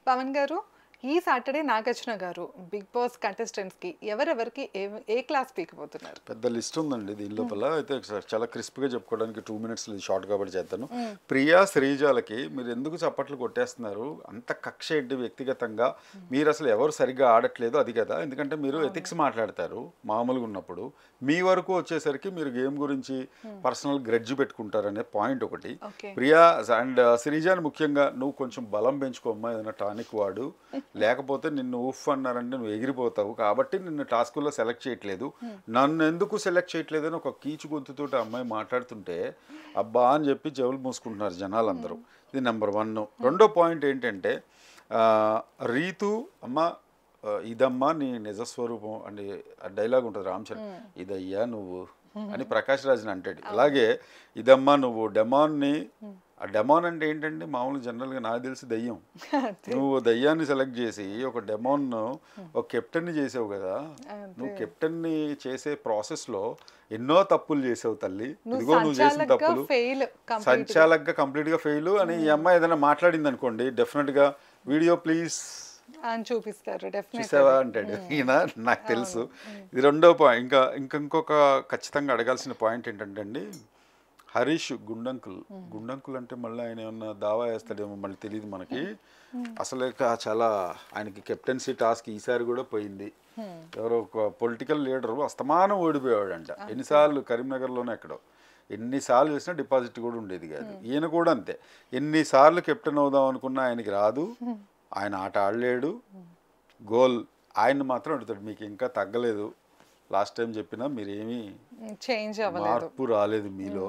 పవన్ గారు, ఈ సాటర్డే నాగార్జున గారు బిగ్ బాస్ కంటెస్టెంట్స్ కి ఎవరెవరికి ఏ క్లాస్ పీకిపోతున్నారు? పెద్ద లిస్ట్ ఉందండి దీని లోపల. అయితే చాలా క్రిస్ప్గా చెప్పుకోవడానికి 2 minutes షార్ట్ కాబట్టి చేస్తాను. ప్రియా శ్రీజాలకి మీరు ఎందుకు చప్పట్లు కొట్టేస్తున్నారు? అంత కక్ష ఏంటి వ్యక్తిగతంగా? మీరు అసలు ఎవరు సరిగ్గా ఆడట్లేదు అది కదా. ఎందుకంటే మీరు ఎథిక్స్ మాట్లాడతారు మామూలుగా ఉన్నప్పుడు, మీ వరకు వచ్చేసరికి మీరు గేమ్ గురించి పర్సనల్ గ్రెడ్జ్ పెట్టుకుంటారనే పాయింట్ ఒకటి. ప్రియా అండ్ శ్రీజాని ముఖ్యంగా నువ్వు కొంచెం బలం పెంచుకోమ్మా, ఏదైనా టానిక్ వాడు, లేకపోతే నిన్ను ఉఫ్ అన్నారంటే నువ్వు ఎగిరిపోతావు, కాబట్టి నిన్ను టాస్కుల్లో సెలెక్ట్ చేయట్లేదు, నన్ను ఎందుకు సెలెక్ట్ చేయట్లేదు అని ఒక కీచు గొంతుతో అమ్మాయి మాట్లాడుతుంటే అబ్బా అని చెప్పి చెవులు మూసుకుంటున్నారు జనాలందరూ. ఇది నెంబర్ 1. రెండో పాయింట్ ఏంటంటే రీతు అమ్మ ఇదమ్మా నీ నిజస్వరూపం అని డైలాగ్ ఉంటుంది రామ్ చరణ్, ఇదయ్యా నువ్వు అని ప్రకాష్ రాజ్ని అంటాడు. అలాగే ఇదమ్మా నువ్వు డెమాన్ని, ఆ డెమాన్ అంటే ఏంటంటే మామూలు జనరల్గా నాకు తెలిసి దయ్యం. నువ్వు దయ్యాన్ని సెలెక్ట్ చేసి ఒక డెమాన్ను ఒక కెప్టెన్ని చేసావు కదా. నువ్వు కెప్టెన్ని చేసే ప్రాసెస్లో ఎన్నో తప్పులు చేసావు తల్లి. ఇదిగో నువ్వు చేసిన తప్పులు, సంచాలకగా కంప్లీట్గా ఫెయిల్ అని ఈ అమ్మాయి ఏదైనా మాట్లాడింది అనుకోండి, డెఫినెట్గా వీడియో ప్లీజ్ అని చూపిస్తారు, చూసావా అంటాడు ఈయన. నాకు తెలుసు. ఇది రెండో పాయింట్. ఇంకొక ఖచ్చితంగా అడగాల్సిన పాయింట్ ఏంటంటే అండి, హరీష్ గుండంకుల్ అంటే మళ్ళీ ఆయన ఏమన్నా దావా వేస్తాడేమో మళ్ళీ తెలియదు మనకి. అసలు చాలా ఆయనకి కెప్టెన్సీ టాస్క్ ఈసారి కూడా పోయింది. ఎవరో ఒక పొలిటికల్ లీడరు అస్తమానం ఓడిపోయాడంట. ఎన్నిసార్లు కరీంనగర్లోనే ఎక్కడో ఎన్నిసార్లు చేసినా డిపాజిట్ కూడా ఉండేది కాదు. ఈయన కూడా అంతే, ఎన్నిసార్లు కెప్టెన్ అవుదాం అనుకున్నా ఆయనకి రాదు, ఆయన ఆట ఆడలేడు. గోల్ ఆయన మాత్రం అడుగుతాడు, మీకు ఇంకా తగ్గలేదు, లాస్ట్ టైం చెప్పినా మీరేమీ చేంజ్ మార్పు రాలేదు మీలో